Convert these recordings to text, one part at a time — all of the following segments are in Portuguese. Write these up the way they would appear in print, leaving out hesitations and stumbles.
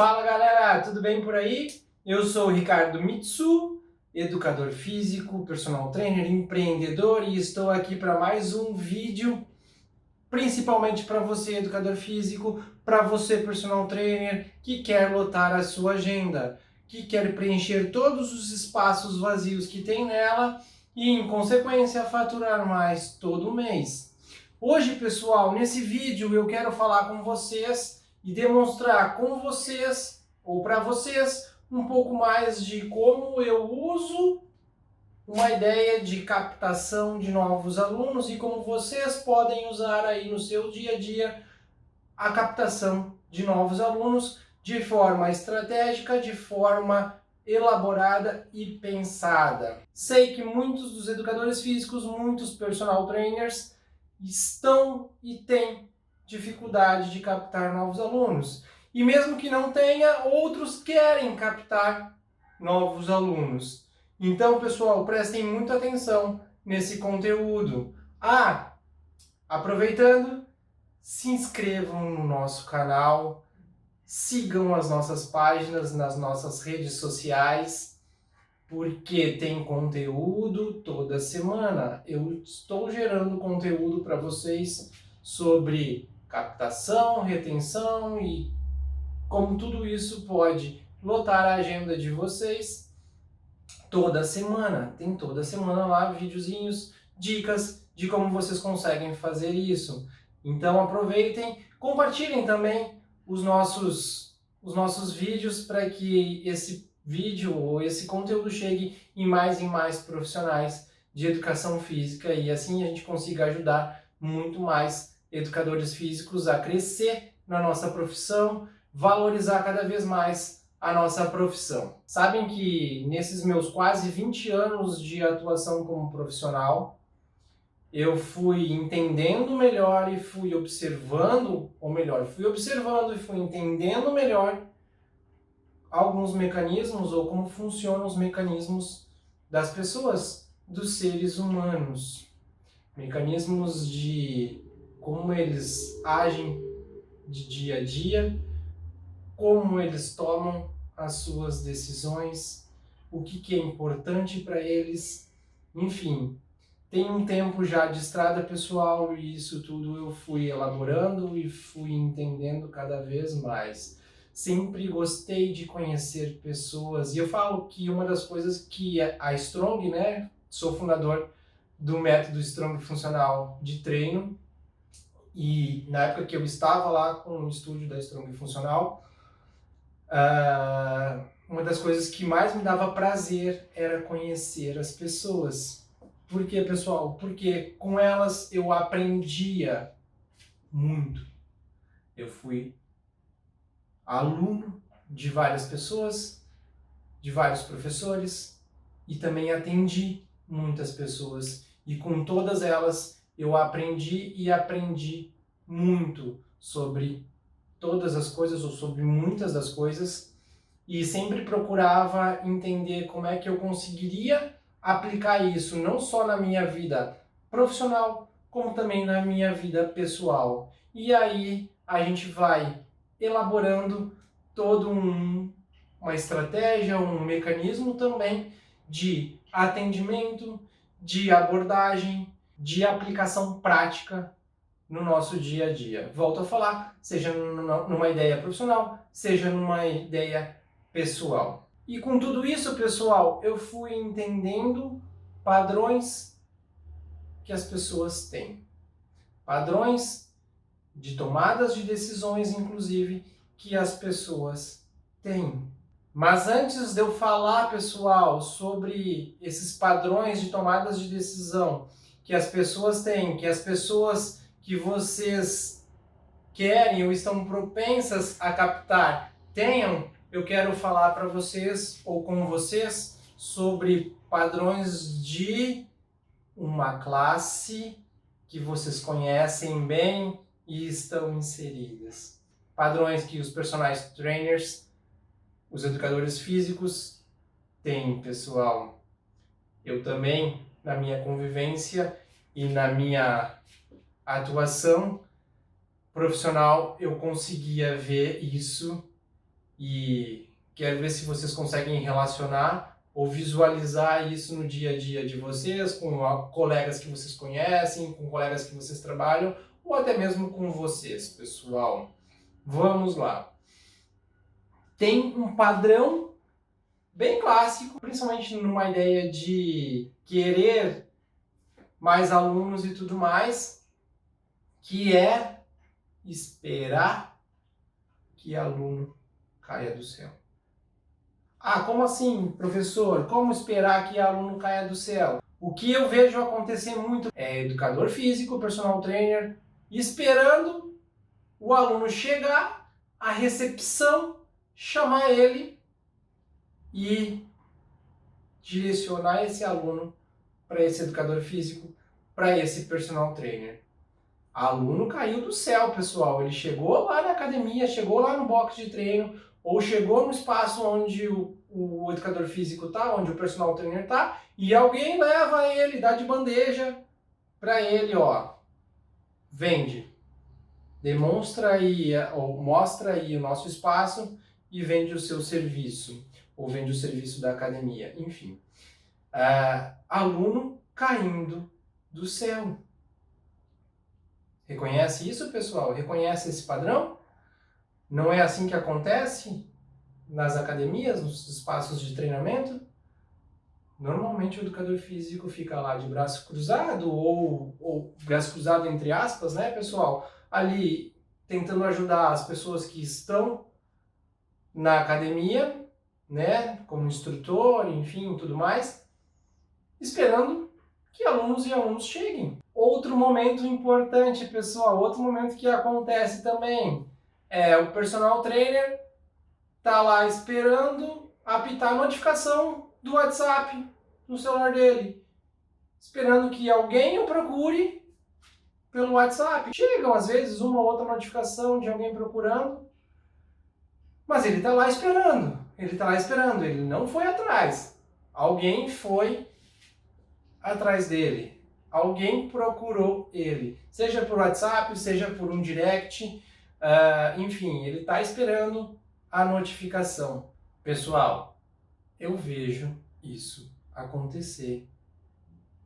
Fala galera, tudo bem por aí? Eu sou o Ricardo Mitsu, educador físico, personal trainer, empreendedor e estou aqui para mais um vídeo, principalmente para você, educador físico, para você, personal trainer, que quer lotar a sua agenda, que quer preencher todos os espaços vazios que tem nela e, em consequência, faturar mais todo mês. Hoje, pessoal, nesse vídeo eu quero falar com vocês e demonstrar com vocês, ou para vocês, um pouco mais de como eu uso uma ideia de captação de novos alunos e como vocês podem usar aí no seu dia a dia a captação de novos alunos de forma estratégica, de forma elaborada e pensada. Sei que muitos dos educadores físicos, muitos personal trainers estão e têm dificuldade de captar novos alunos. E mesmo que não tenha, outros querem captar novos alunos. Então, pessoal, prestem muita atenção nesse conteúdo. Aproveitando, se inscrevam no nosso canal, sigam as nossas páginas nas nossas redes sociais, porque tem conteúdo toda semana. Eu estou gerando conteúdo para vocês sobre captação, retenção e como tudo isso pode lotar a agenda de vocês toda semana. Tem toda semana lá videozinhos, dicas de como vocês conseguem fazer isso. Então aproveitem, compartilhem também os nossos vídeos para que esse vídeo ou esse conteúdo chegue em mais profissionais de educação física e assim a gente consiga ajudar muito mais educadores físicos a crescer na nossa profissão, valorizar cada vez mais a nossa profissão. Sabem que nesses meus quase 20 anos de atuação como profissional, eu fui entendendo melhor e fui observando, ou melhor, fui observando e fui entendendo melhor alguns mecanismos ou como funcionam os mecanismos das pessoas, dos seres humanos. Mecanismos de como eles agem de dia a dia, como eles tomam as suas decisões, o que é importante para eles, enfim. Tem um tempo já de estrada pessoal e isso tudo eu fui elaborando e fui entendendo cada vez mais. Sempre gostei de conhecer pessoas e eu falo que uma das coisas que a Strong, né, sou fundador do método Strong Funcional de treino e na época que eu estava lá com o estúdio da Strong Funcional, uma das coisas que mais me dava prazer era conhecer as pessoas. Por quê, pessoal? Porque com elas eu aprendia muito. Eu fui aluno de várias pessoas, de vários professores e também atendi muitas pessoas. E com todas elas eu aprendi muito sobre todas as coisas ou sobre muitas das coisas e sempre procurava entender como é que eu conseguiria aplicar isso não só na minha vida profissional, como também na minha vida pessoal. E aí a gente vai elaborando todo uma estratégia, um mecanismo também de atendimento, de abordagem, de aplicação prática no nosso dia a dia. Volto a falar, seja numa ideia profissional, seja numa ideia pessoal. E com tudo isso, pessoal, eu fui entendendo padrões que as pessoas têm. Padrões de tomadas de decisões, inclusive, que as pessoas têm. Mas antes de eu falar, pessoal, sobre esses padrões de tomadas de decisão que as pessoas têm, que as pessoas que vocês querem ou estão propensas a captar tenham, eu quero falar para vocês ou com vocês sobre padrões de uma classe que vocês conhecem bem e estão inseridas. Padrões que os personal trainers, os educadores físicos têm, pessoal. Eu também, na minha convivência e na minha atuação profissional, eu conseguia ver isso E quero ver se vocês conseguem relacionar ou visualizar isso no dia a dia de vocês, com colegas que vocês conhecem, com colegas que vocês trabalham, ou até mesmo com vocês, pessoal. Vamos lá. Tem um padrão bem clássico, principalmente numa ideia de querer mais alunos e tudo mais, que é esperar que aluno caia do céu. Ah, como assim, professor? Como esperar que aluno caia do céu? O que eu vejo acontecer muito é educador físico, personal trainer, esperando o aluno chegar, a recepção chamar ele e direcionar esse aluno para esse educador físico, para esse personal trainer. Aluno caiu do céu, pessoal. Ele chegou lá na academia, chegou lá no box de treino, ou chegou no espaço onde o educador físico está, onde o personal trainer está, e alguém leva ele, dá de bandeja para ele, ó, vende. Demonstra aí, ou mostra aí o nosso espaço e vende o seu serviço, ou vende o serviço da academia, enfim. Aluno caindo do céu. Reconhece isso, pessoal? Reconhece esse padrão? Não é assim que acontece nas academias, nos espaços de treinamento? Normalmente o educador físico fica lá de braço cruzado, ou braço cruzado entre aspas, né, pessoal? Ali tentando ajudar as pessoas que estão na academia, né, como instrutor, enfim, tudo mais, esperando que alunos e alunos cheguem. Outro momento importante, pessoal, outro momento que acontece também é o personal trainer tá lá esperando apitar a notificação do WhatsApp no celular dele, esperando que alguém o procure pelo WhatsApp. Chegam às vezes uma ou outra notificação de alguém procurando, mas ele tá lá esperando. Ele não foi atrás. Alguém foi atrás dele. Alguém procurou ele, seja por WhatsApp, seja por um direct, enfim, ele está esperando a notificação. Pessoal, eu vejo isso acontecer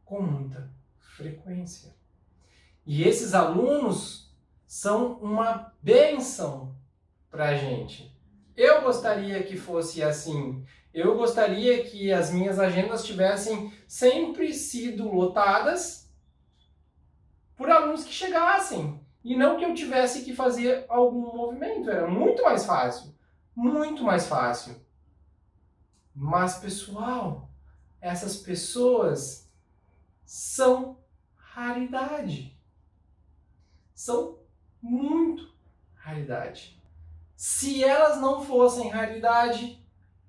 com muita frequência. E esses alunos são uma bênção para a gente. Eu gostaria que fosse assim. Eu gostaria que as minhas agendas tivessem sempre sido lotadas por alunos que chegassem. E não que eu tivesse que fazer algum movimento. Era muito mais fácil. Muito mais fácil. Mas, pessoal, essas pessoas são raridade. São muito raridade. Se elas não fossem raridade,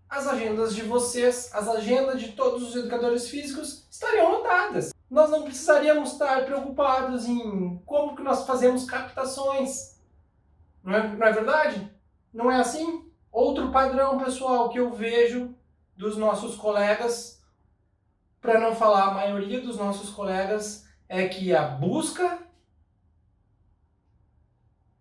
as agendas de vocês, as agendas de todos os educadores físicos estariam lotadas. Nós não precisaríamos estar preocupados em como que nós fazemos captações. Não é verdade? Não é assim? Outro padrão, pessoal, que eu vejo dos nossos colegas, para não falar a maioria dos nossos colegas, é que a busca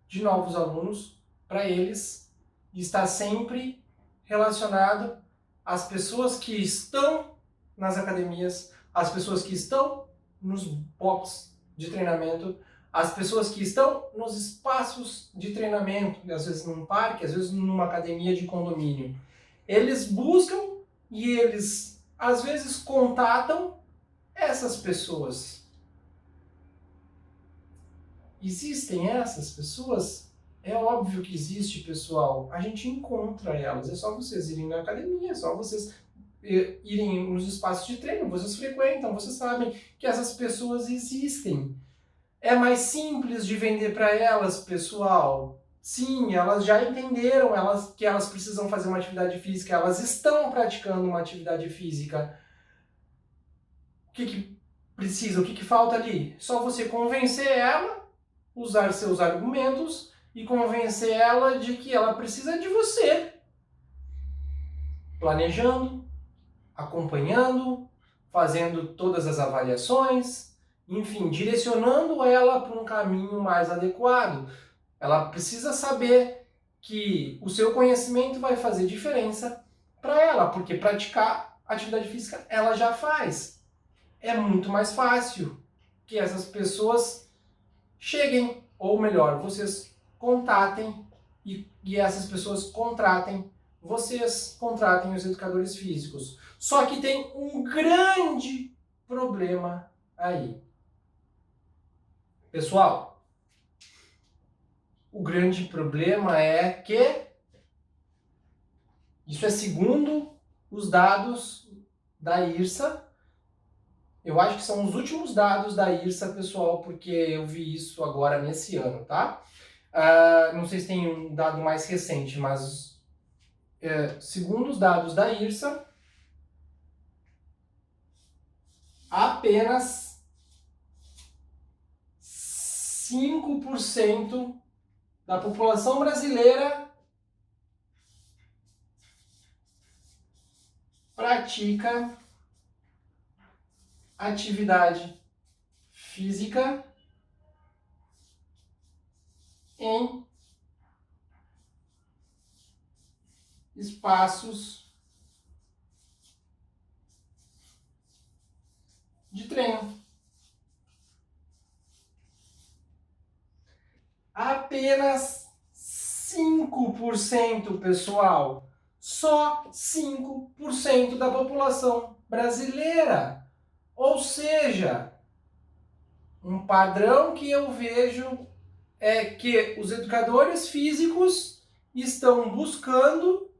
de novos alunos para eles está sempre relacionado às pessoas que estão nas academias, às pessoas que estão nos boxes de treinamento, às pessoas que estão nos espaços de treinamento, às vezes num parque, às vezes numa academia de condomínio. Eles buscam e eles, às vezes, contatam essas pessoas. Existem essas pessoas? É óbvio que existe, pessoal. A gente encontra elas. É só vocês irem na academia, é só vocês irem nos espaços de treino. Vocês frequentam, vocês sabem que essas pessoas existem. É mais simples de vender para elas, pessoal. Sim, elas já entenderam que elas precisam fazer uma atividade física, elas estão praticando uma atividade física. O que precisa, o que falta ali? Só você convencer ela, usar seus argumentos e convencer ela de que ela precisa de você. Planejando, acompanhando, fazendo todas as avaliações, enfim, direcionando ela para um caminho mais adequado. Ela precisa saber que o seu conhecimento vai fazer diferença para ela, porque praticar atividade física ela já faz. É muito mais fácil que essas pessoas cheguem, ou melhor, vocês contatem e essas pessoas contratem, vocês contratem os educadores físicos. Só que tem um grande problema aí. Pessoal, o grande problema é que isso é segundo os dados da IRSA. Eu acho que são os últimos dados da IRSA, pessoal, porque eu vi isso agora nesse ano, tá? Não sei se tem um dado mais recente, mas segundo os dados da IRSA, apenas 5% da população brasileira pratica atividade física em espaços de treino. Apenas 5%, pessoal. Só 5% da população brasileira. Ou seja, um padrão que eu vejo é que os educadores físicos estão buscando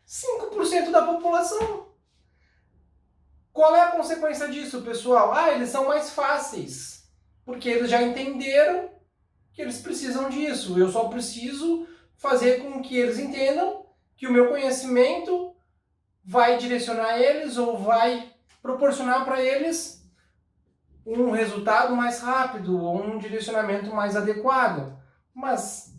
5% da população. Qual é a consequência disso, pessoal? Eles são mais fáceis, porque eles já entenderam que eles precisam disso. Eu só preciso fazer com que eles entendam que o meu conhecimento vai direcionar eles ou vai proporcionar para eles um resultado mais rápido ou um direcionamento mais adequado. Mas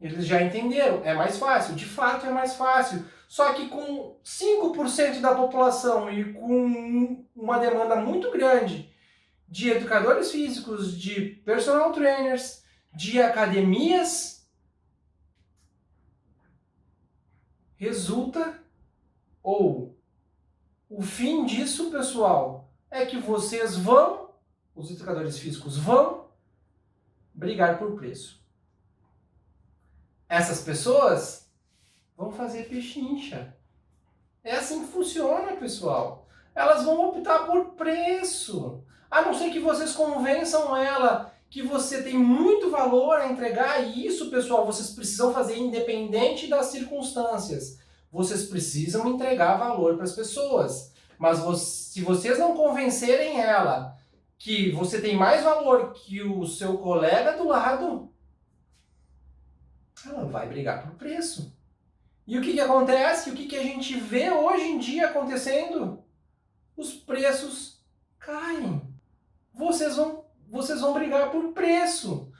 eles já entenderam, é mais fácil, de fato é mais fácil. Só que com 5% da população e com uma demanda muito grande de educadores físicos, de personal trainers, de academias, resulta, ou o fim disso, pessoal, é que vocês vão, os educadores físicos vão brigar por preço. Essas pessoas vão fazer pechincha. É assim que funciona, pessoal. Elas vão optar por preço. A não ser que vocês convençam ela que você tem muito valor a entregar, e isso, pessoal, vocês precisam fazer independente das circunstâncias. Vocês precisam entregar valor para as pessoas. Mas se vocês não convencerem ela que você tem mais valor que o seu colega do lado, ela vai brigar por preço. E o que acontece? O que a gente vê hoje em dia acontecendo? Os preços caem. Vocês vão brigar por preço.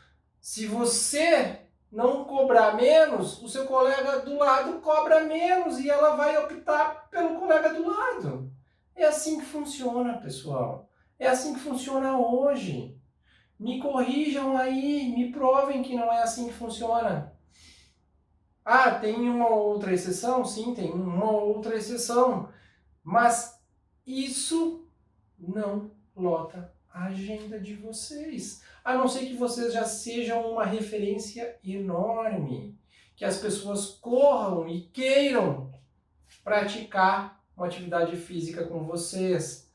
Se você não cobrar menos, o seu colega do lado cobra menos e ela vai optar pelo colega do lado. É assim que funciona, pessoal. É assim que funciona hoje. Me corrijam aí, me provem que não é assim que funciona. Tem uma outra exceção? Sim, tem uma outra exceção. Mas isso não lota a agenda de vocês. A não ser que vocês já sejam uma referência enorme. Que as pessoas corram e queiram praticar uma atividade física com vocês.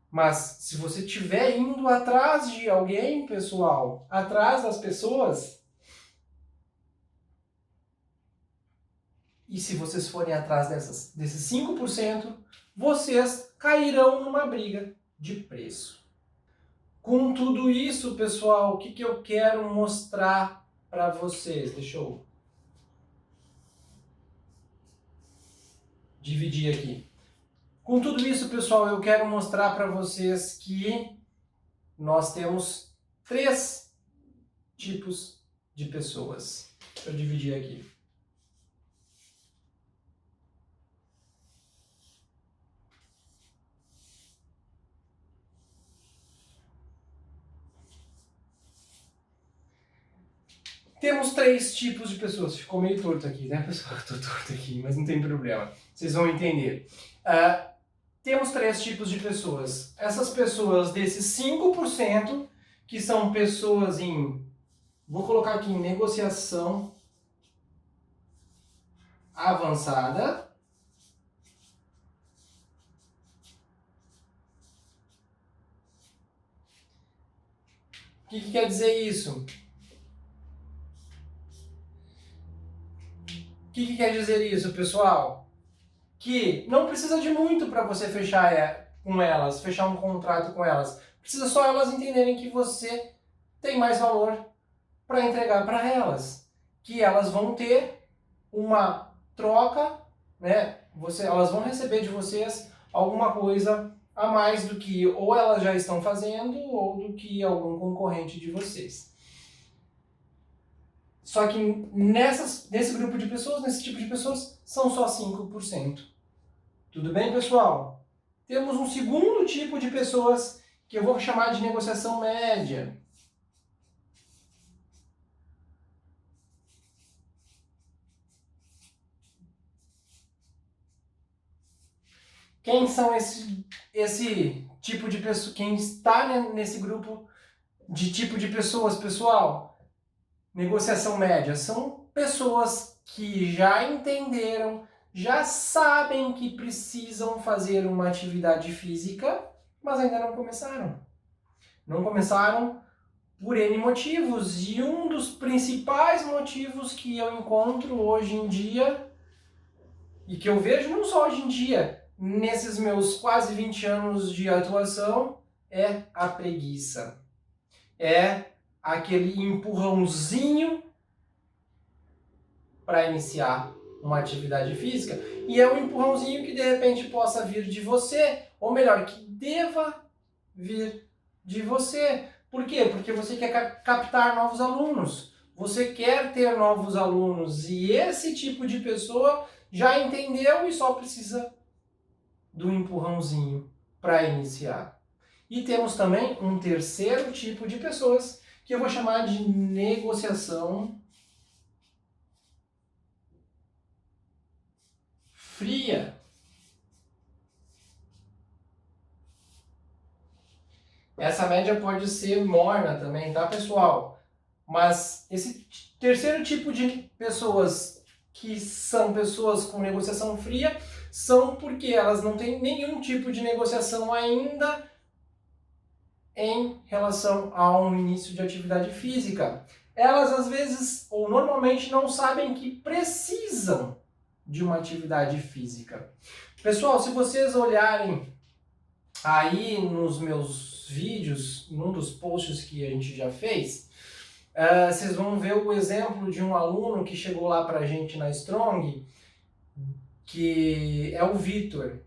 Mas se você estiver indo atrás de alguém, pessoal, atrás das pessoas, e se vocês forem atrás desses 5%, vocês cairão numa briga de preço. Com tudo isso, pessoal, o que eu quero mostrar para vocês? Deixa eu dividir aqui. Com tudo isso, pessoal, eu quero mostrar para vocês que nós temos 3 tipos de pessoas. Deixa eu dividir aqui. Temos 3 tipos de pessoas. Ficou meio torto aqui, né, pessoal? Eu tô torto aqui, mas não tem problema. Vocês vão entender. Temos 3 tipos de pessoas. Essas pessoas desses 5%, que são pessoas vou colocar aqui em negociação avançada. O que quer dizer isso? O que quer dizer isso, pessoal? Que não precisa de muito para você fechar com elas, fechar um contrato com elas. Precisa só elas entenderem que você tem mais valor para entregar para elas. Que elas vão ter uma troca, né? Elas vão receber de vocês alguma coisa a mais do que ou elas já estão fazendo ou do que algum concorrente de vocês. Só que nesse grupo de pessoas, nesse tipo de pessoas, são só 5%. Tudo bem, pessoal? Temos um segundo tipo de pessoas que eu vou chamar de negociação média. Quem são esse tipo de pessoa? Quem está nesse grupo de tipo de pessoas, pessoal? Negociação média são pessoas que já entenderam, já sabem que precisam fazer uma atividade física, mas ainda não começaram. Não começaram por N motivos, e um dos principais motivos que eu encontro hoje em dia, e que eu vejo não só hoje em dia, nesses meus quase 20 anos de atuação, é a preguiça. É aquele empurrãozinho para iniciar uma atividade física, e é um empurrãozinho que de repente possa vir de você, ou melhor, que deva vir de você. Por quê? Porque você quer captar novos alunos, você quer ter novos alunos, e esse tipo de pessoa já entendeu e só precisa do empurrãozinho para iniciar. E temos também um terceiro tipo de pessoas que eu vou chamar de negociação fria. Essa média pode ser morna também, tá, pessoal? Mas esse terceiro tipo de pessoas, que são pessoas com negociação fria, são porque elas não têm nenhum tipo de negociação ainda em relação a um início de atividade física. Elas às vezes, ou normalmente, não sabem que precisam de uma atividade física. Pessoal, se vocês olharem aí nos meus vídeos, num dos posts que a gente já fez, vocês vão ver o exemplo de um aluno que chegou lá pra gente na Strong, que é o Vitor.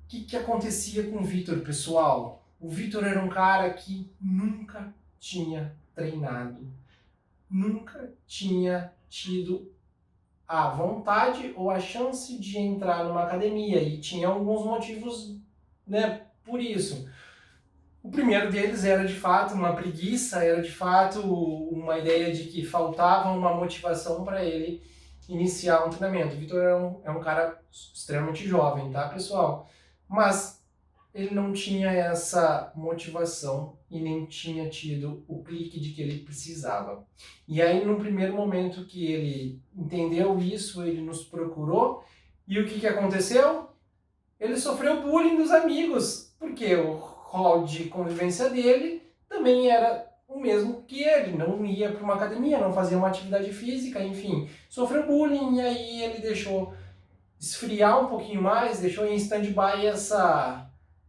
O que acontecia com o Vitor, pessoal? O Vitor era um cara que nunca tinha treinado, nunca tinha tido a vontade ou a chance de entrar numa academia, e tinha alguns motivos, né, por isso. O primeiro deles era de fato uma preguiça, era de fato uma ideia de que faltava uma motivação para ele iniciar um treinamento. O Vitor é um cara extremamente jovem, tá, pessoal? Mas ele não tinha essa motivação e nem tinha tido o clique de que ele precisava. E aí, no primeiro momento que ele entendeu isso, ele nos procurou, e o que aconteceu? Ele sofreu bullying dos amigos, porque o rol de convivência dele também era o mesmo que ele, não ia para uma academia, não fazia uma atividade física, enfim, sofreu bullying, e aí ele deixou esfriar um pouquinho mais, deixou em stand-by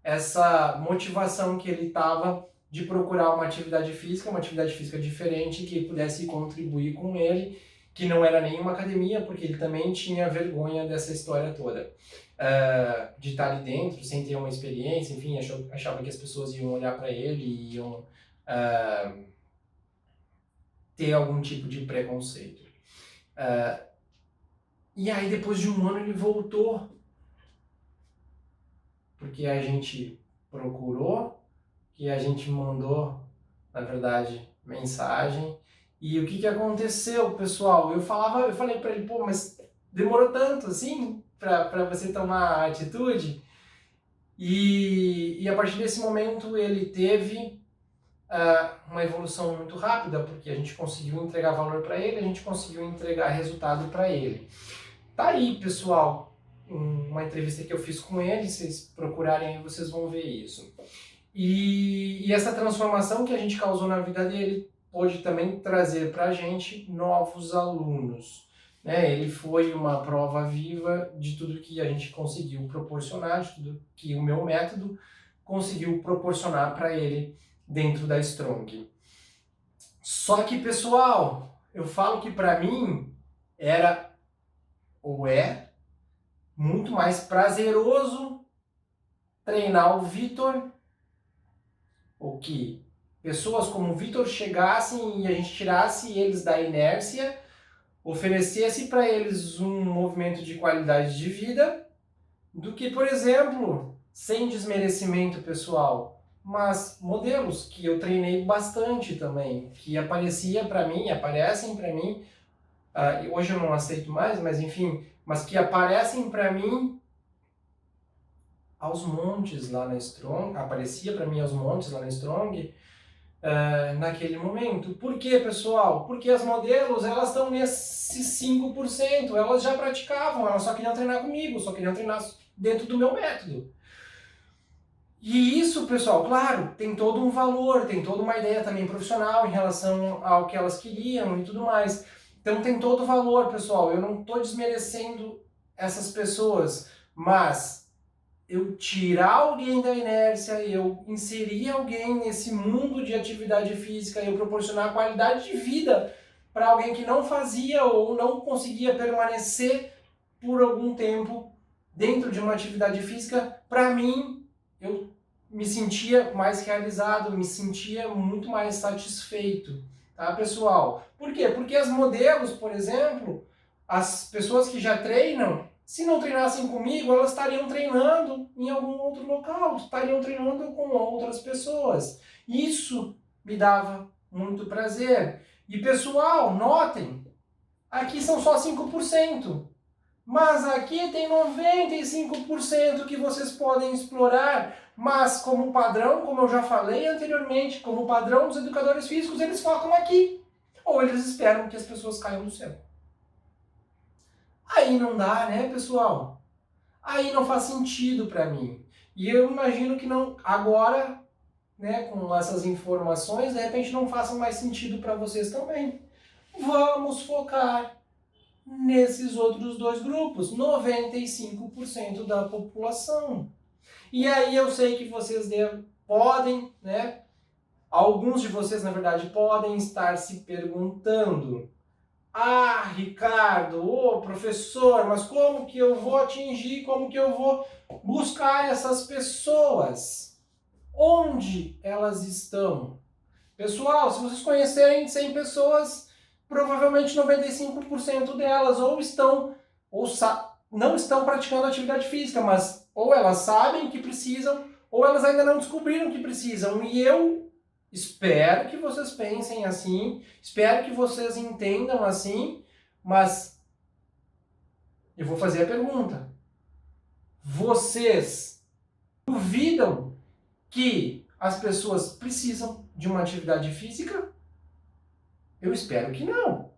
essa motivação que ele estava de procurar uma atividade física diferente que pudesse contribuir com ele, que não era nenhuma academia, porque ele também tinha vergonha dessa história toda. De estar ali dentro, sem ter uma experiência, enfim, achava que as pessoas iam olhar para ele e iam ter algum tipo de preconceito. E aí, depois de um ano, ele voltou, porque a gente procurou, que a gente mandou, na verdade, mensagem, E o que que aconteceu, pessoal? Eu falei para ele, pô, mas demorou tanto assim para você tomar a atitude? E a partir desse momento ele teve uma evolução muito rápida, porque a gente conseguiu entregar valor para ele, a gente conseguiu entregar resultado para ele. Tá aí, pessoal, uma entrevista que eu fiz com ele, se vocês procurarem aí, vocês vão ver isso. E essa transformação que a gente causou na vida dele pôde também trazer para a gente novos alunos. Né? Ele foi uma prova viva de tudo que a gente conseguiu proporcionar, de tudo que o meu método conseguiu proporcionar para ele dentro da Strong. Só que, pessoal, eu falo que para mim era ou é muito mais prazeroso treinar o Vitor, ou que pessoas como o Vitor chegassem e a gente tirasse eles da inércia, oferecesse para eles um movimento de qualidade de vida, do que, por exemplo, sem desmerecimento pessoal, mas modelos que eu treinei bastante também, que aparecem para mim, hoje eu não aceito mais, mas enfim, mas que aparecem para mim aos montes lá na Strong, aparecia para mim aos montes lá na Strong, naquele momento. Por quê, pessoal? Porque as modelos, elas estão nesses 5%, elas já praticavam, elas só queriam treinar comigo, só queriam treinar dentro do meu método. E isso, pessoal, claro, tem todo um valor, tem toda uma ideia também profissional em relação ao que elas queriam e tudo mais. Então tem todo o valor, pessoal. Eu não estou desmerecendo essas pessoas, mas eu tirar alguém da inércia, eu inserir alguém nesse mundo de atividade física, eu proporcionar qualidade de vida para alguém que não fazia ou não conseguia permanecer por algum tempo dentro de uma atividade física, para mim, eu me sentia mais realizado, me sentia muito mais satisfeito, tá, pessoal? Por quê? Porque as modelos, por exemplo, as pessoas que já treinam, se não treinassem comigo, elas estariam treinando em algum outro local, estariam treinando com outras pessoas. Isso me dava muito prazer. E pessoal, notem, aqui são só 5%. Mas aqui tem 95% que vocês podem explorar, mas como padrão, como eu já falei anteriormente, como padrão dos educadores físicos, eles focam aqui. Ou eles esperam que as pessoas caiam do céu. Aí não dá, né, pessoal? Aí não faz sentido para mim. E eu imagino que não agora, né, com essas informações, de repente não façam mais sentido para vocês também. Vamos focar nesses outros dois grupos, 95% da população. E aí eu sei que vocês podem, né? Alguns de vocês, na verdade, podem estar se perguntando: ah, Ricardo, professor, mas como que eu vou atingir, como que eu vou buscar essas pessoas? Onde elas estão? Pessoal, se vocês conhecerem 100 pessoas, provavelmente 95% delas ou estão ou não estão praticando atividade física, mas ou elas sabem que precisam, ou elas ainda não descobriram que precisam. E eu espero que vocês pensem assim, espero que vocês entendam assim, mas eu vou fazer a pergunta. Vocês duvidam que as pessoas precisam de uma atividade física? Eu espero que não.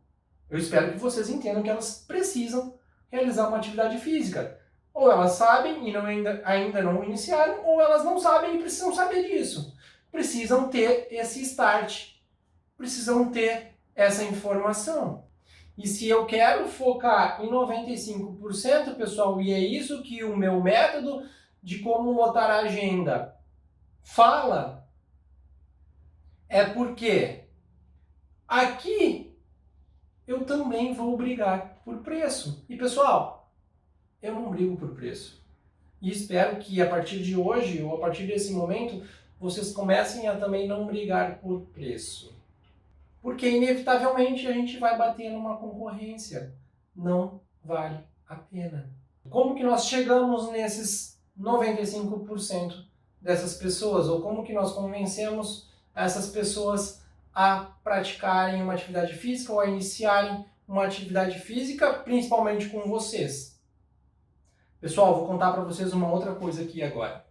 Eu espero que vocês entendam que elas precisam realizar uma atividade física. Ou elas sabem e ainda não iniciaram, ou elas não sabem e precisam saber disso. Precisam ter esse start. Precisam ter essa informação. E se eu quero focar em 95%, pessoal, e é isso que o meu método de como lotar a agenda fala, é porque aqui eu também vou brigar por preço. E pessoal, eu não brigo por preço. E espero que a partir de hoje, ou a partir desse momento, vocês comecem a também não brigar por preço. Porque inevitavelmente a gente vai bater numa concorrência. Não vale a pena. Como que nós chegamos nesses 95% dessas pessoas? Ou como que nós convencemos essas pessoas a praticarem uma atividade física ou a iniciarem uma atividade física, principalmente com vocês. Pessoal, vou contar para vocês uma outra coisa aqui agora.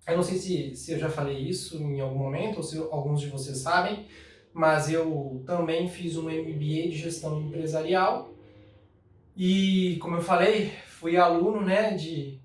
Eu não sei se eu já falei isso em algum momento, ou se alguns de vocês sabem, mas eu também fiz um MBA de gestão empresarial e, como eu falei, fui aluno, né, de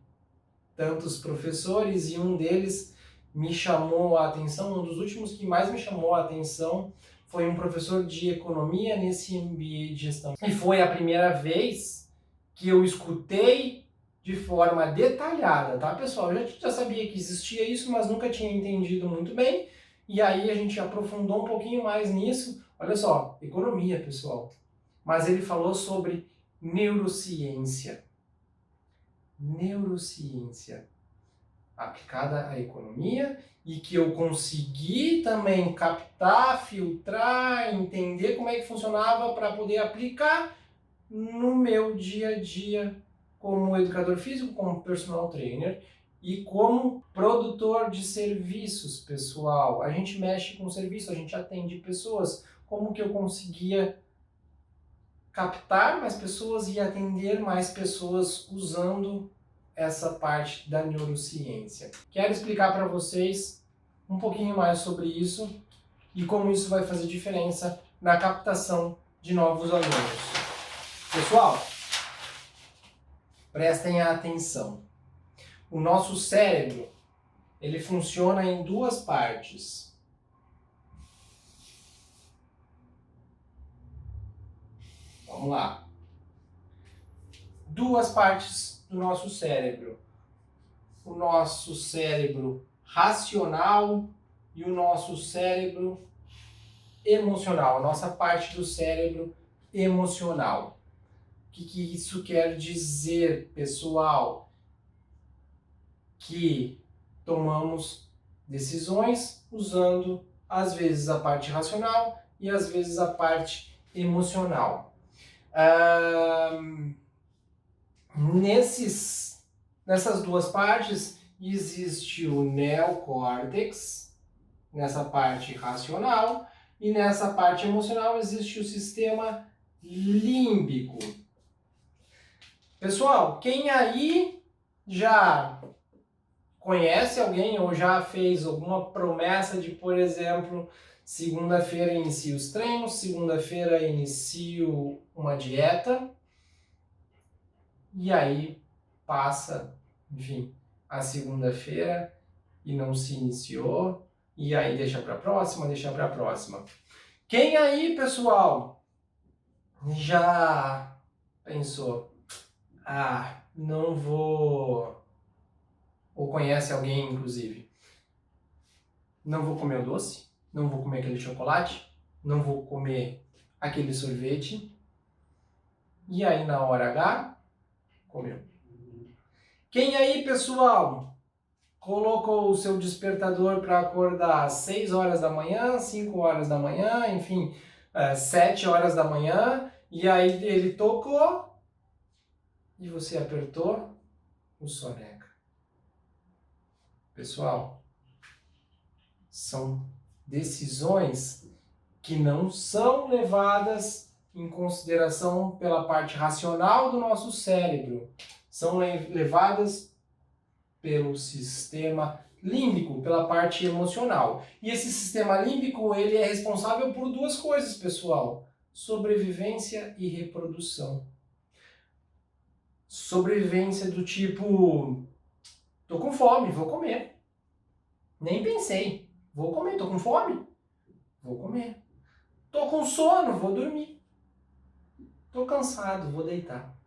tantos professores e um deles me chamou a atenção, um dos últimos que mais me chamou a atenção foi um professor de economia nesse MBA de gestão. E foi a primeira vez que eu escutei de forma detalhada, tá, pessoal? Eu já sabia que existia isso, mas nunca tinha entendido muito bem. E aí a gente aprofundou um pouquinho mais nisso. Olha só, economia, pessoal. Mas ele falou sobre neurociência. Neurociência aplicada à economia e que eu consegui também captar, filtrar, entender como é que funcionava para poder aplicar no meu dia a dia como educador físico, como personal trainer e como produtor de serviços, pessoal. A gente mexe com serviço, a gente atende pessoas. Como que eu conseguia captar mais pessoas e atender mais pessoas usando essa parte da neurociência? Quero explicar para vocês um pouquinho mais sobre isso e como isso vai fazer diferença na captação de novos alunos. Pessoal, prestem atenção. O nosso cérebro, ele funciona em duas partes. Vamos lá. Duas partes do nosso cérebro. O nosso cérebro racional e o nosso cérebro emocional. A nossa parte do cérebro emocional. O que isso quer dizer, pessoal? Que tomamos decisões usando, às vezes, a parte racional e, às vezes, a parte emocional. Nessas duas partes, existe o neocórtex, nessa parte racional, e nessa parte emocional existe o sistema límbico. Pessoal, quem aí já conhece alguém ou já fez alguma promessa de, por exemplo, segunda-feira inicio os treinos, segunda-feira inicio uma dieta, e aí passa, enfim, a segunda-feira e não se iniciou, e aí deixa para a próxima. Quem aí, pessoal, já pensou, não vou, ou conhece alguém, inclusive, não vou comer o doce, não vou comer aquele chocolate, não vou comer aquele sorvete, e aí na hora H, comeu. Quem aí, pessoal, colocou o seu despertador para acordar às 6 horas da manhã, 5 horas da manhã, enfim, 7 horas da manhã, e aí ele tocou e você apertou o soneca. Pessoal, são decisões que não são levadas em consideração pela parte racional do nosso cérebro, são levadas pelo sistema límbico, pela parte emocional. E esse sistema límbico, ele é responsável por duas coisas, pessoal: sobrevivência e reprodução. Sobrevivência do tipo, tô com fome, vou comer. Nem pensei, vou comer, tô com fome, vou comer. Tô com sono, vou dormir. Tô cansado, vou deitar.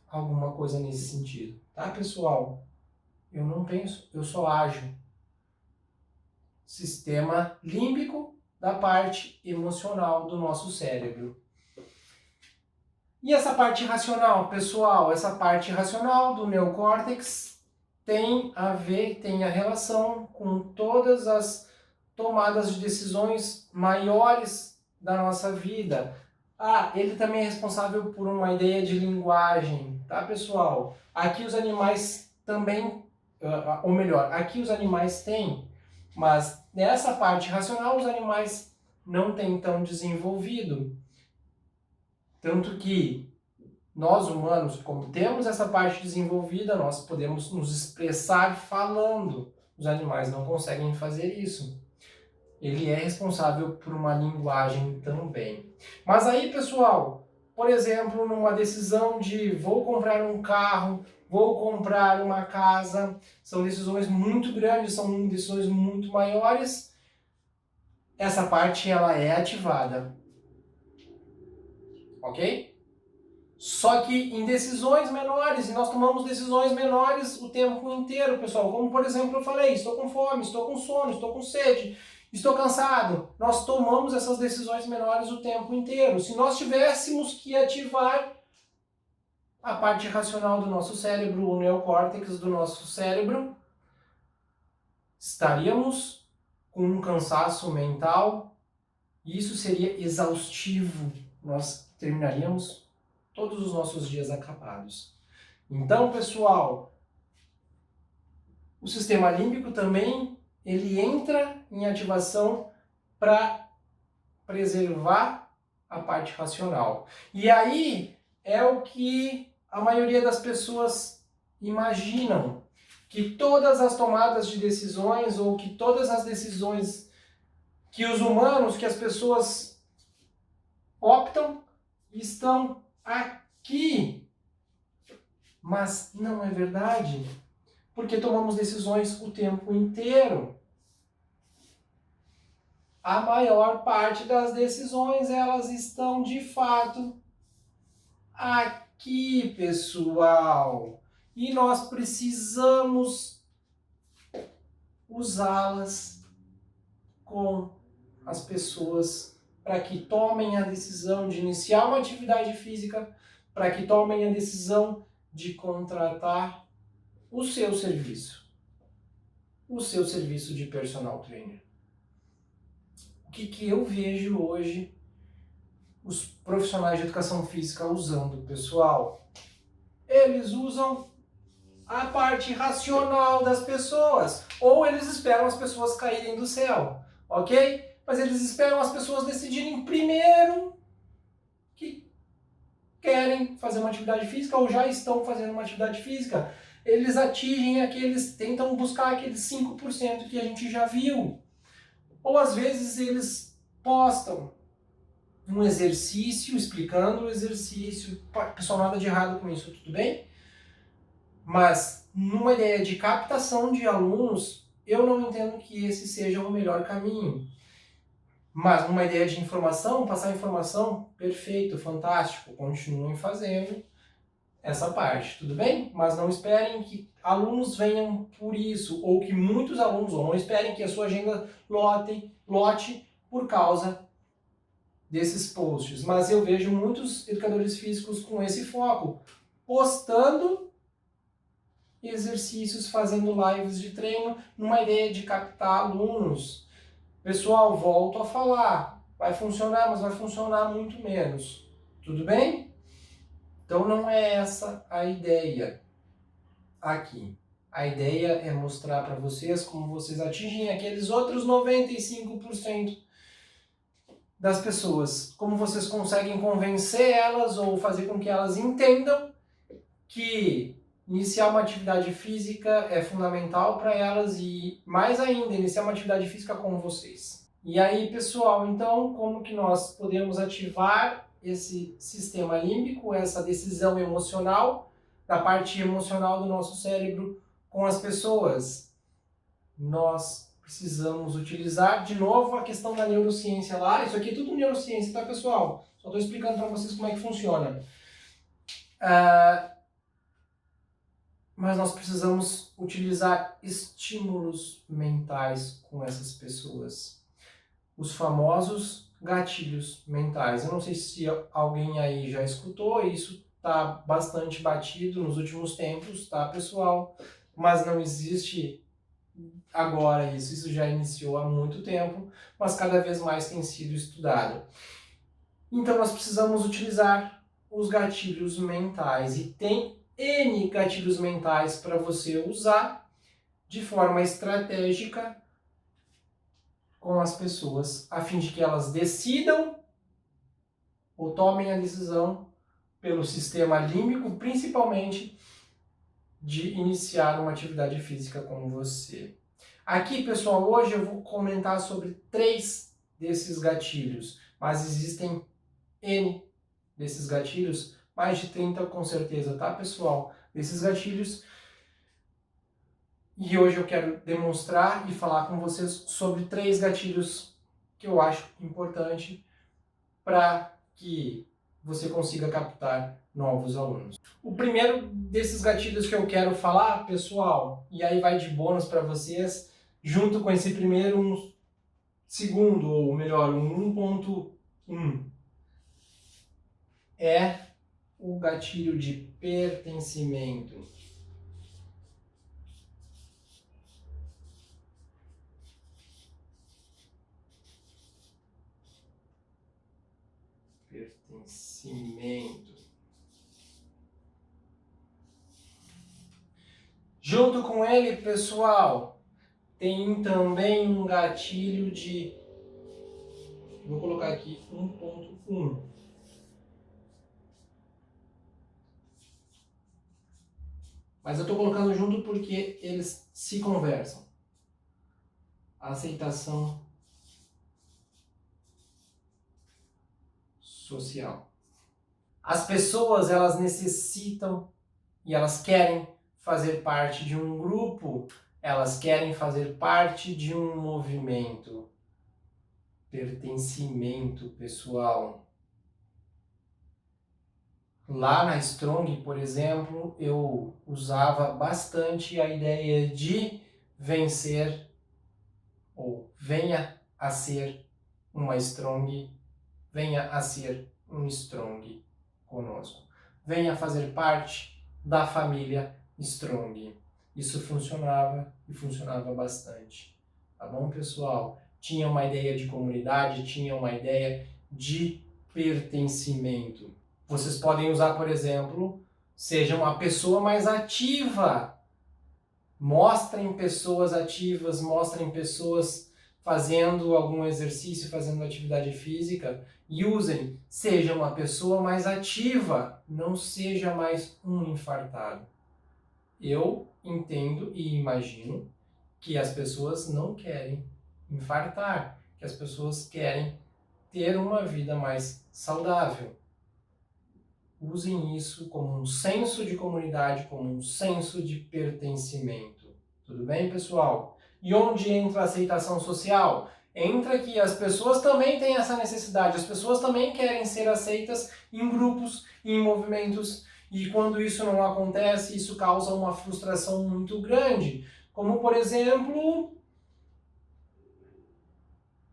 Alguma coisa nesse sentido, tá, pessoal? Eu não penso, eu só ajo. Sistema límbico da parte emocional do nosso cérebro. E essa parte racional, pessoal, essa parte racional do neocórtex tem a relação com todas as tomadas de decisões maiores da nossa vida. Ele também é responsável por uma ideia de linguagem, tá, pessoal? Aqui os animais também, ou melhor, aqui os animais têm Mas nessa parte racional os animais não têm tão desenvolvido. Tanto que nós humanos, como temos essa parte desenvolvida, nós podemos nos expressar falando. Os animais não conseguem fazer isso. Ele é responsável por uma linguagem também. Mas aí, pessoal, por exemplo, numa decisão de vou comprar um carro, vou comprar uma casa, são decisões muito grandes, são decisões muito maiores. Essa parte ela é ativada, ok? Só que em decisões menores, e nós tomamos decisões menores o tempo inteiro, pessoal. Como, por exemplo, eu falei, estou com fome, estou com sono, estou com sede, estou cansado. Nós tomamos essas decisões menores o tempo inteiro. Se nós tivéssemos que ativar a parte racional do nosso cérebro, o neocórtex do nosso cérebro, estaríamos com um cansaço mental e isso seria exaustivo. Nós terminaríamos todos os nossos dias acabados. Então, pessoal, o sistema límbico também ele entra em ativação para preservar a parte racional. E aí é o que a maioria das pessoas imaginam, que todas as tomadas de decisões ou que todas as decisões que os humanos, que as pessoas optam, estão aqui. Mas não é verdade, porque tomamos decisões o tempo inteiro. A maior parte das decisões, elas estão de fato aqui, pessoal. E nós precisamos usá-las com as pessoas para que tomem a decisão de iniciar uma atividade física, para que tomem a decisão de contratar o seu serviço de personal trainer. O que eu vejo hoje os profissionais de educação física usando, pessoal? Eles usam a parte racional das pessoas, ou eles esperam as pessoas caírem do céu, ok? Mas eles esperam as pessoas decidirem primeiro que querem fazer uma atividade física ou já estão fazendo uma atividade física. Eles atingem tentam buscar aqueles 5% que a gente já viu. Ou às vezes eles postam um exercício, explicando o exercício. Pessoal, nada de errado com isso, tudo bem? Mas numa ideia de captação de alunos, eu não entendo que esse seja o melhor caminho. Mas numa ideia de informação, passar informação, perfeito, fantástico, continuem fazendo essa parte, tudo bem? Mas não esperem que alunos venham por isso, ou que muitos alunos, ou não esperem que a sua agenda lote por causa desses posts. Mas eu vejo muitos educadores físicos com esse foco, postando exercícios, fazendo lives de treino, numa ideia de captar alunos. Pessoal, volto a falar, vai funcionar, mas vai funcionar muito menos. Tudo bem? Então não é essa a ideia aqui. A ideia é mostrar para vocês como vocês atingem aqueles outros 95% das pessoas. Como vocês conseguem convencer elas ou fazer com que elas entendam que iniciar uma atividade física é fundamental para elas e, mais ainda, iniciar uma atividade física com vocês. E aí, pessoal, então, como que nós podemos ativar esse sistema límbico, essa decisão emocional, da parte emocional do nosso cérebro com as pessoas? Nós precisamos utilizar, de novo, a questão da neurociência lá. Isso aqui é tudo neurociência, tá, pessoal? Só estou explicando para vocês como é que funciona. Mas nós precisamos utilizar estímulos mentais com essas pessoas. Os famosos gatilhos mentais. Eu não sei se alguém aí já escutou, isso está bastante batido nos últimos tempos, tá, pessoal? Mas não existe agora isso já iniciou há muito tempo, mas cada vez mais tem sido estudado. Então nós precisamos utilizar os gatilhos mentais e tem N gatilhos mentais para você usar de forma estratégica com as pessoas, a fim de que elas decidam ou tomem a decisão pelo sistema límbico, principalmente de iniciar uma atividade física com você. Aqui, pessoal, hoje eu vou comentar sobre 3 desses gatilhos, mas existem N desses gatilhos, mais de 30 com certeza, tá, pessoal? Desses gatilhos. E hoje eu quero demonstrar e falar com vocês sobre 3 gatilhos que eu acho importante para que você consiga captar novos alunos. O primeiro desses gatilhos que eu quero falar, pessoal, e aí vai de bônus para vocês, junto com esse primeiro, um segundo, ou melhor, um 1.1, é o gatilho de pertencimento. Pertencimento. Junto com ele, pessoal, tem também um gatilho de, vou colocar aqui 1.1. Mas eu estou colocando junto porque eles se conversam. Aceitação social. As pessoas, elas necessitam e elas querem fazer parte de um grupo, elas querem fazer parte de um movimento. Pertencimento, pessoal. Lá na Strong, por exemplo, eu usava bastante a ideia de vencer ou venha a ser uma Strong, venha a ser um Strong conosco. Venha fazer parte da família Strong. Isso funcionava e funcionava bastante. Tá bom, pessoal? Tinha uma ideia de comunidade, tinha uma ideia de pertencimento. Vocês podem usar, por exemplo, seja uma pessoa mais ativa. Mostrem pessoas ativas, mostrem pessoas fazendo algum exercício, fazendo atividade física e usem. Seja uma pessoa mais ativa, não seja mais um infartado. Eu entendo e imagino que as pessoas não querem infartar, que as pessoas querem ter uma vida mais saudável. Usem isso como um senso de comunidade, como um senso de pertencimento. Tudo bem, pessoal? E onde entra a aceitação social? Entra que as pessoas também têm essa necessidade, as pessoas também querem ser aceitas em grupos, em movimentos, e quando isso não acontece, isso causa uma frustração muito grande. Como, por exemplo,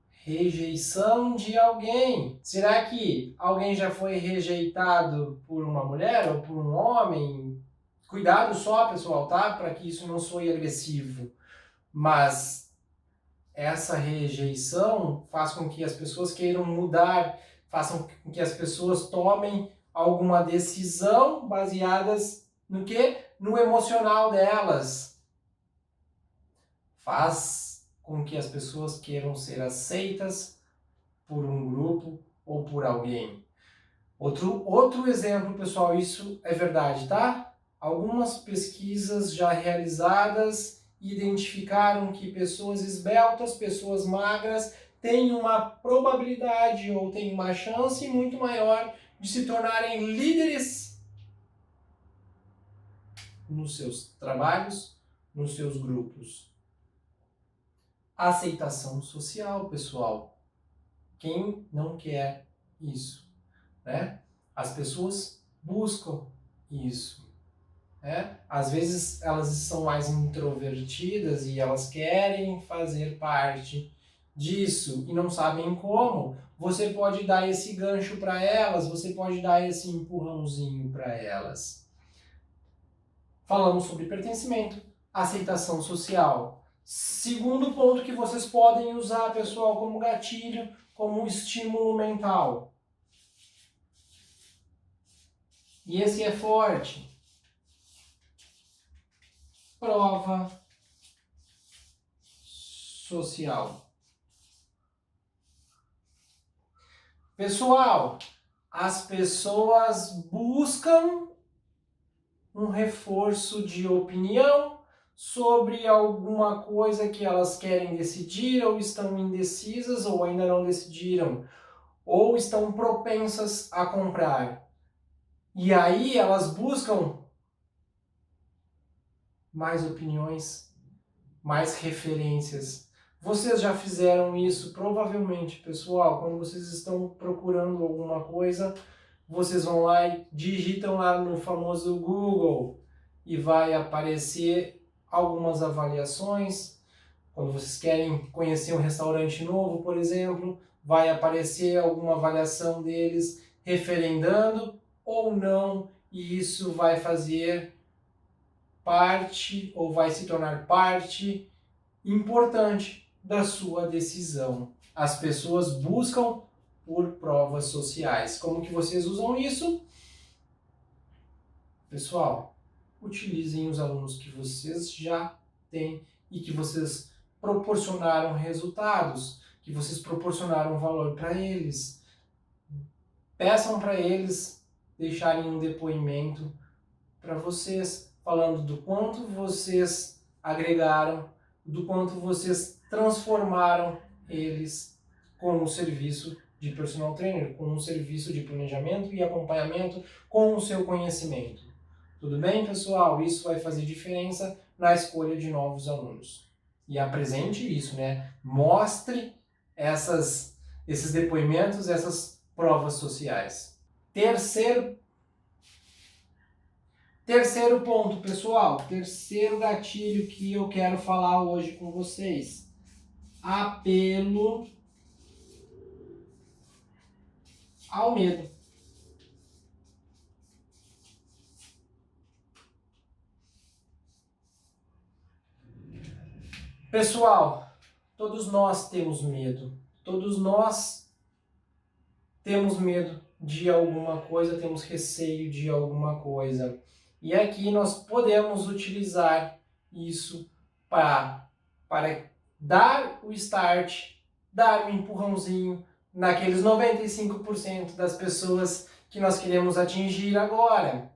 rejeição de alguém. Será que alguém já foi rejeitado por uma mulher ou por um homem? Cuidado só, pessoal, tá? Para que isso não soe agressivo. Mas essa rejeição faz com que as pessoas queiram mudar, façam com que as pessoas tomem alguma decisão baseadas no quê? No emocional delas. Faz com que as pessoas queiram ser aceitas por um grupo ou por alguém. Outro exemplo, pessoal, isso é verdade, tá? Algumas pesquisas já realizadas identificaram que pessoas esbeltas, pessoas magras, têm uma probabilidade ou têm uma chance muito maior de se tornarem líderes nos seus trabalhos, nos seus grupos. Aceitação social, pessoal. Quem não quer isso, né? As pessoas buscam isso, né? Às vezes elas são mais introvertidas e elas querem fazer parte disso e não sabem como. Você pode dar esse gancho para elas, você pode dar esse empurrãozinho para elas. Falamos sobre pertencimento, aceitação social. Segundo ponto que vocês podem usar, pessoal, como gatilho, como estímulo mental. E esse é forte. Prova social. Pessoal, as pessoas buscam um reforço de opinião sobre alguma coisa que elas querem decidir, ou estão indecisas, ou ainda não decidiram, ou estão propensas a comprar. E aí elas buscam mais opiniões, mais referências. Vocês já fizeram isso, provavelmente, pessoal, quando vocês estão procurando alguma coisa, vocês vão lá e digitam lá no famoso Google e vai aparecer algumas avaliações. Quando vocês querem conhecer um restaurante novo, por exemplo, vai aparecer alguma avaliação deles referendando ou não, e isso vai fazer parte ou vai se tornar parte importante da sua decisão. As pessoas buscam por provas sociais. Como que vocês usam isso? Pessoal, utilizem os alunos que vocês já têm e que vocês proporcionaram resultados, que vocês proporcionaram valor para eles. Peçam para eles deixarem um depoimento para vocês, falando do quanto vocês agregaram, do quanto vocês transformaram eles com um serviço de personal trainer, com um serviço de planejamento e acompanhamento com o seu conhecimento. Tudo bem, pessoal? Isso vai fazer diferença na escolha de novos alunos. E apresente isso, né? Mostre esses depoimentos, essas provas sociais. Terceiro ponto, pessoal. Terceiro gatilho que eu quero falar hoje com vocês. Apelo ao medo. Pessoal, todos nós temos medo. Todos nós temos medo de alguma coisa, temos receio de alguma coisa. E aqui nós podemos utilizar isso para dar o start, dar um empurrãozinho naqueles 95% das pessoas que nós queremos atingir agora,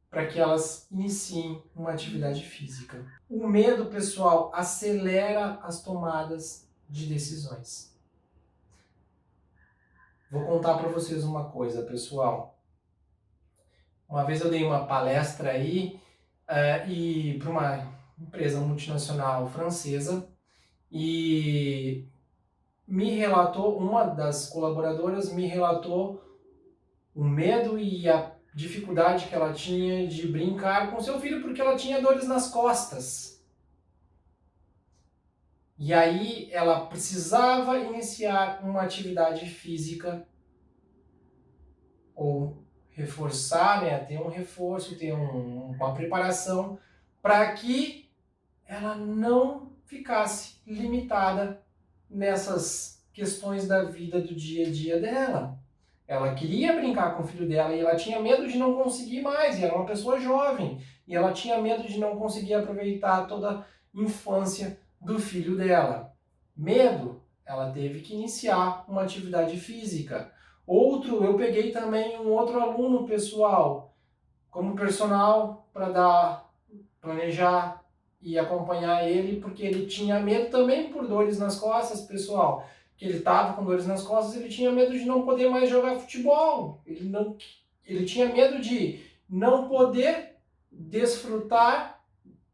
para que elas iniciem uma atividade física. O medo, pessoal, acelera as tomadas de decisões. Vou contar para vocês uma coisa, pessoal. Uma vez eu dei uma palestra aí e para uma empresa multinacional francesa e uma das colaboradoras me relatou o medo e a dificuldade que ela tinha de brincar com seu filho porque ela tinha dores nas costas. E aí ela precisava iniciar uma atividade física ou reforçar, né, ter um reforço, ter uma preparação para que ela não ficasse limitada nessas questões da vida do dia a dia dela. Ela queria brincar com o filho dela e ela tinha medo de não conseguir mais, e era uma pessoa jovem, e ela tinha medo de não conseguir aproveitar toda a infância do filho dela. Medo, ela teve que iniciar uma atividade física. Eu peguei também um outro aluno, pessoal, como personal para planejar e acompanhar ele, porque ele tinha medo também por dores nas costas, pessoal. Que ele estava com dores nas costas, ele tinha medo de não poder mais jogar futebol. Ele tinha medo de não poder desfrutar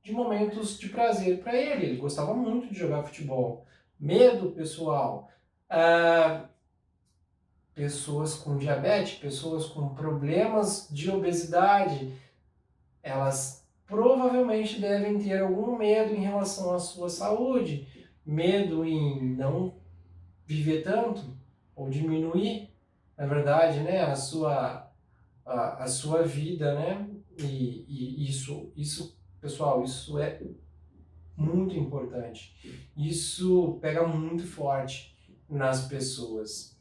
de momentos de prazer para ele. Ele gostava muito de jogar futebol. Medo, pessoal. Pessoas com diabetes, pessoas com problemas de obesidade, elas provavelmente devem ter algum medo em relação à sua saúde, medo em não viver tanto ou diminuir, na verdade, né, a sua vida, né? E isso, pessoal, isso é muito importante. Isso pega muito forte nas pessoas.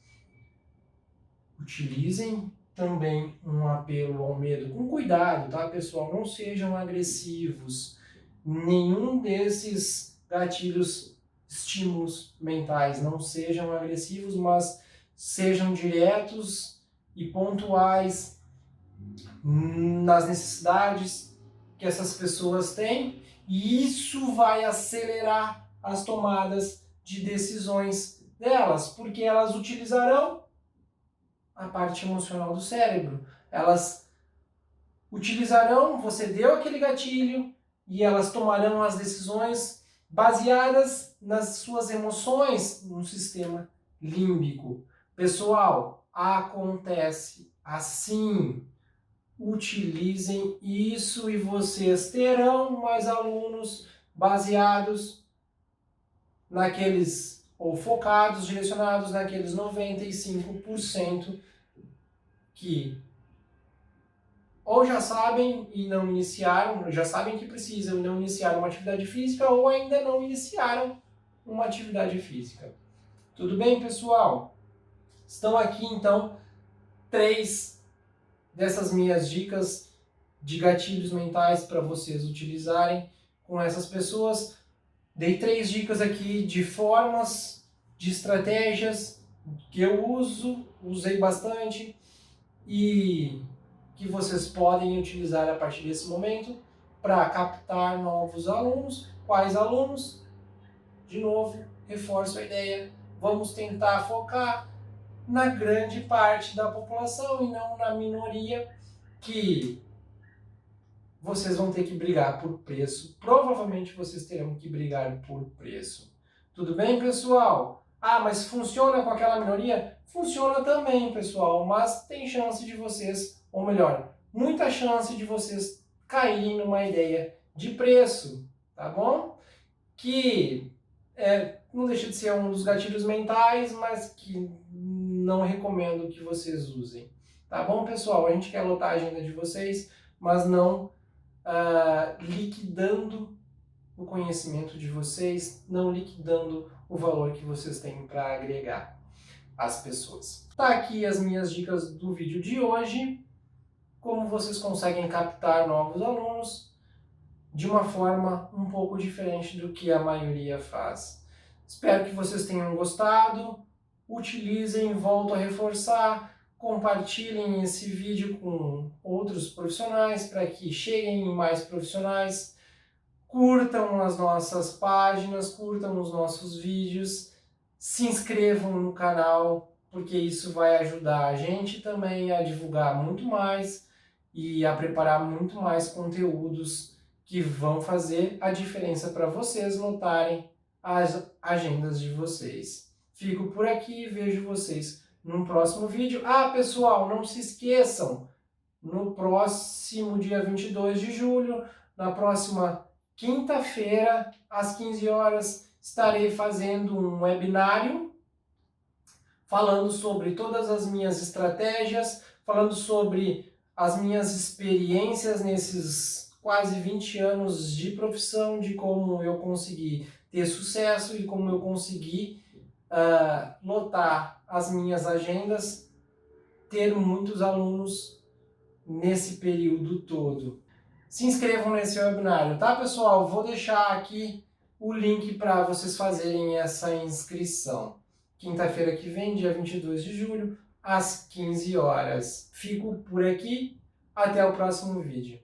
Utilizem também um apelo ao medo com cuidado, tá, pessoal? Não sejam agressivos. Nenhum desses gatilhos, estímulos mentais, não sejam agressivos, mas sejam diretos e pontuais nas necessidades que essas pessoas têm, e isso vai acelerar as tomadas de decisões delas, porque elas utilizarão a parte emocional do cérebro. Elas utilizarão, você deu aquele gatilho, e elas tomarão as decisões baseadas nas suas emoções no sistema límbico. Pessoal, acontece assim. Utilizem isso e vocês terão mais alunos baseados naqueles, ou focados, direcionados naqueles 95% que ou já sabem e não iniciaram, já sabem que precisam e não iniciaram uma atividade física, ou ainda não iniciaram uma atividade física. Tudo bem, pessoal? Estão aqui, então, 3 dessas minhas dicas de gatilhos mentais para vocês utilizarem com essas pessoas. Dei 3 dicas aqui de formas, de estratégias que eu usei bastante e que vocês podem utilizar a partir desse momento para captar novos alunos. Quais alunos? De novo, reforço a ideia, vamos tentar focar na grande parte da população e não na minoria, que vocês vão ter que brigar por preço. Provavelmente vocês terão que brigar por preço. Tudo bem, pessoal? Ah, mas funciona com aquela minoria? Funciona também, pessoal, mas tem chance de vocês, ou melhor, muita chance de vocês caírem numa ideia de preço, tá bom? Que não deixa de ser um dos gatilhos mentais, mas que não recomendo que vocês usem. Tá bom, pessoal? A gente quer lotar a agenda de vocês, mas não liquidando o conhecimento de vocês, não liquidando o valor que vocês têm para agregar às pessoas. Tá aqui as minhas dicas do vídeo de hoje, como vocês conseguem captar novos alunos de uma forma um pouco diferente do que a maioria faz. Espero que vocês tenham gostado, utilizem, volto a reforçar, compartilhem esse vídeo com outros profissionais para que cheguem em mais profissionais, curtam as nossas páginas, curtam os nossos vídeos, se inscrevam no canal, porque isso vai ajudar a gente também a divulgar muito mais e a preparar muito mais conteúdos que vão fazer a diferença para vocês notarem as agendas de vocês. Fico por aqui e vejo vocês no próximo vídeo. Ah, pessoal, não se esqueçam, no próximo dia 22 de julho, na próxima quinta-feira, às 15 horas, estarei fazendo um webinário falando sobre todas as minhas estratégias, falando sobre as minhas experiências nesses quase 20 anos de profissão, de como eu consegui ter sucesso e como eu consegui lotar as minhas agendas, ter muitos alunos nesse período todo. Se inscrevam nesse webinário, tá, pessoal? Vou deixar aqui o link para vocês fazerem essa inscrição. Quinta-feira que vem, dia 22 de julho, às 15 horas. Fico por aqui, até o próximo vídeo.